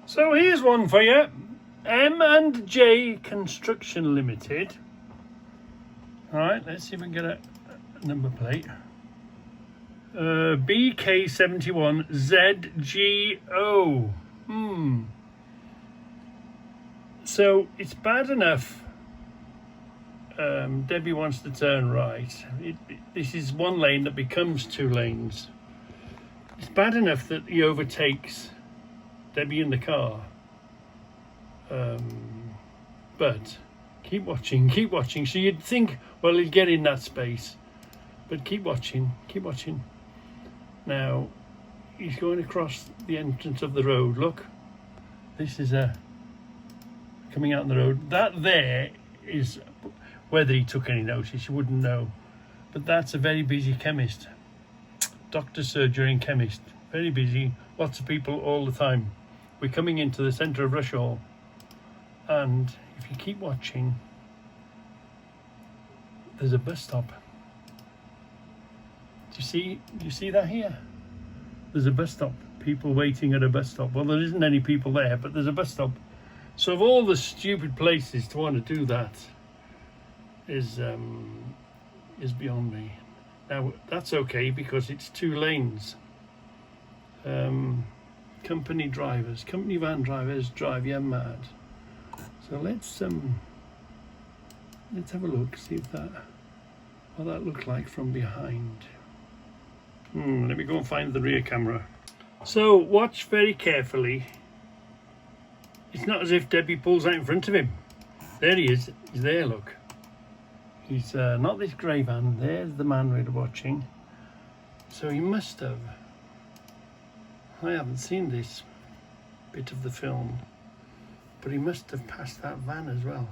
So here's one for you. M&J Construction Limited. Alright, let's see if we can get a number plate. BK71ZGO. So it's bad enough. Debbie wants to turn right. This is one lane that becomes two lanes. It's bad enough that he overtakes Debbie in the car. But keep watching. So you'd think, well, he'll get in that space. But keep watching. Now, he's going across the entrance of the road. Look, this is coming out on the road. That there is, whether he took any notice, you wouldn't know. But that's a very busy chemist. Doctor, surgery and chemist. Very busy. Lots of people all the time. We're coming into the centre of Rushaw. And if you keep watching, there's a bus stop. Do you see that here? There's a bus stop. People waiting at a bus stop. Well, there isn't any people there, but there's a bus stop. So of all the stupid places to want to do that is beyond me. Now that's okay because it's two lanes. Company van drivers drive you mad. So let's have a look, see if what that looked like from behind. Let me go and find the rear camera. So watch very carefully. It's not as if Debbie pulls out in front of him. There he is. He's there, look. He's not this grey van. There's the man we're watching. So he must have. I haven't seen this bit of the film, but he must have passed that van as well.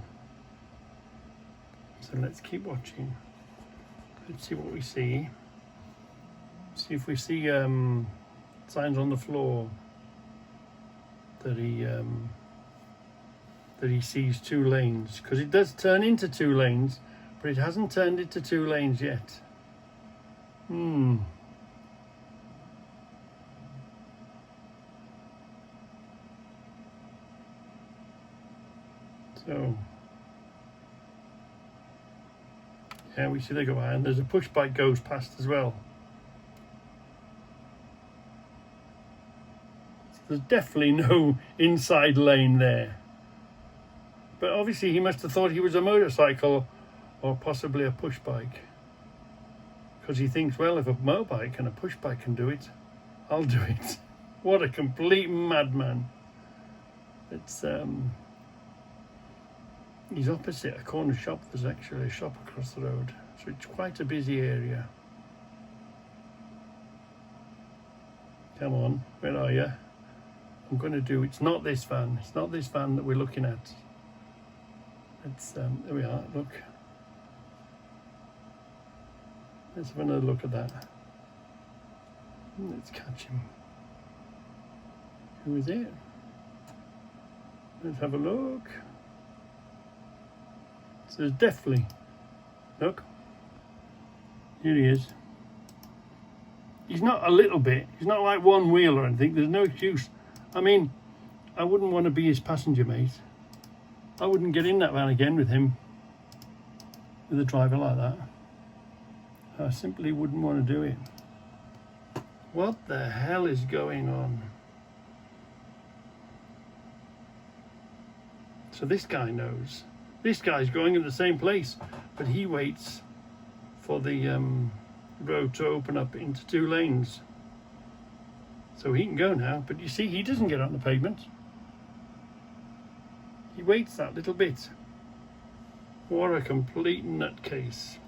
So let's keep watching. Let's see what we see. See if we see signs on the floor that he sees two lanes, because it does turn into two lanes, but it hasn't turned into two lanes yet. So yeah, we see they go by, and there's a push bike goes past as well. There's definitely no inside lane there. But obviously he must have thought he was a motorcycle or possibly a push bike. Because he thinks, well, if a motorbike and a push bike can do it, I'll do it. What a complete madman. It's he's opposite a corner shop. There's actually a shop across the road. So it's quite a busy area. Come on, where are you? I'm going to do, it's not this van that we're looking at. It's there we are, look. Let's have another look at that. Let's catch him. Who is it? Let's have a look. So there's definitely, look, here he is. He's not a little bit, he's not like one wheel or anything. There's no excuse. I mean, I wouldn't want to be his passenger mate. I wouldn't get in that van again with him, with a driver like that. I simply wouldn't want to do it. What the hell is going on? So this guy knows. This guy's going in the same place, but he waits for the road to open up into two lanes. So he can go now, but you see, he doesn't get on the pavement. He waits that little bit. What a complete nutcase.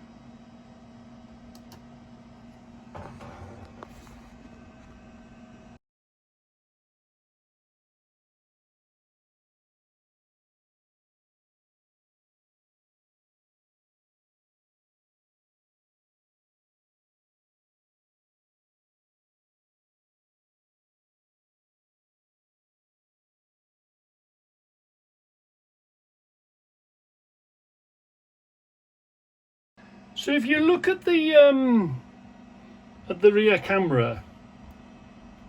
So if you look at the rear camera,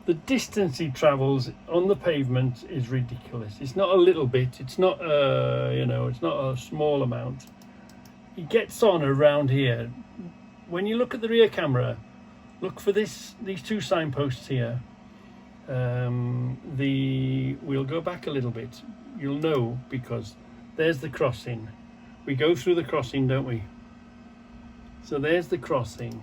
the distance he travels on the pavement is ridiculous. It's not a little bit, it's not you know, it's not a small amount. He gets on around here. When you look at the rear camera, look for these two signposts here. We'll go back a little bit. You'll know, because there's the crossing. We go through the crossing, don't we? So there's the crossing.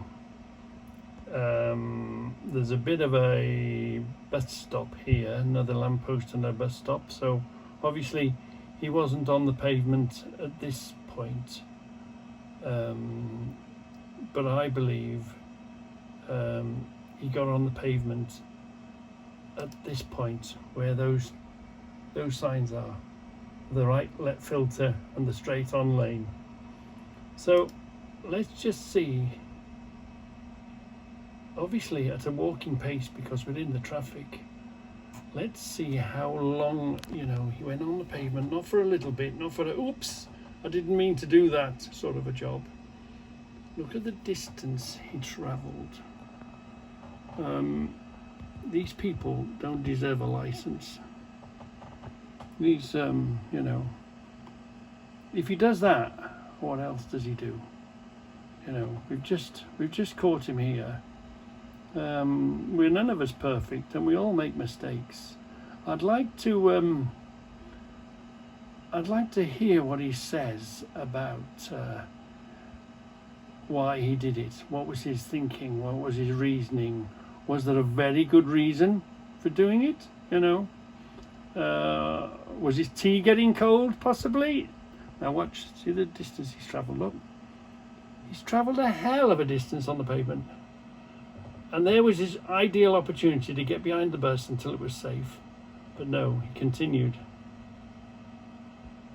There's a bit of a bus stop here, another lamppost and a bus stop. So obviously he wasn't on the pavement at this point. But I believe he got on the pavement at this point where those signs are, the right let filter and the straight on lane. So let's just see, obviously at a walking pace because we're in the traffic. Let's see how long, you know, he went on the pavement, not for a little bit, not for a oops, I didn't mean to do that sort of a job. Look at the distance he travelled. These people don't deserve a license. These, you know, if he does that, what else does he do? You know, we've just caught him here. We're none of us perfect, and we all make mistakes. I'd like to hear what he says about why he did it. What was his thinking? What was his reasoning? Was there a very good reason for doing it? You know, was his tea getting cold? Possibly. Now watch, see the distance he's travelled. Look, he's travelled a hell of a distance on the pavement, and there was his ideal opportunity to get behind the bus until it was safe. But no, he continued,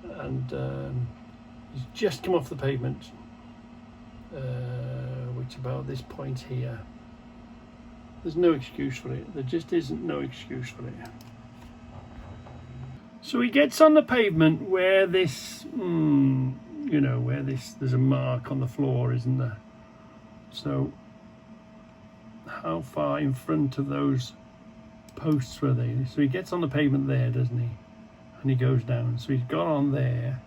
and he's just come off the pavement, which about this point here. There's no excuse for it. There just isn't no excuse for it. So he gets on the pavement where this, you know, where there's a mark on the floor, isn't there? So how far in front of those posts were they? So he gets on the pavement there, doesn't he? And he goes down. So he's got on there.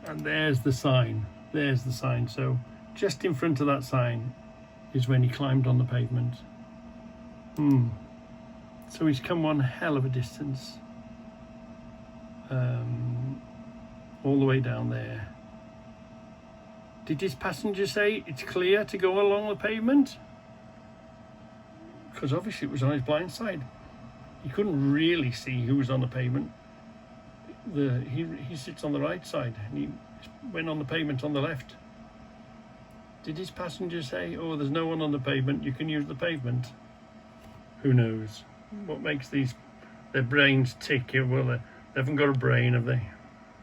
And there's the sign. There's the sign. So just in front of that sign is when he climbed on the pavement. So he's come one hell of a distance, all the way down there. Did his passenger say it's clear to go along the pavement? Because obviously it was on his blind side. He couldn't really see who was on the pavement. He sits on the right side, and he went on the pavement on the left. Did his passenger say, oh, there's no one on the pavement, you can use the pavement? Who knows? What makes their brains tick? Well, they haven't got a brain, have they?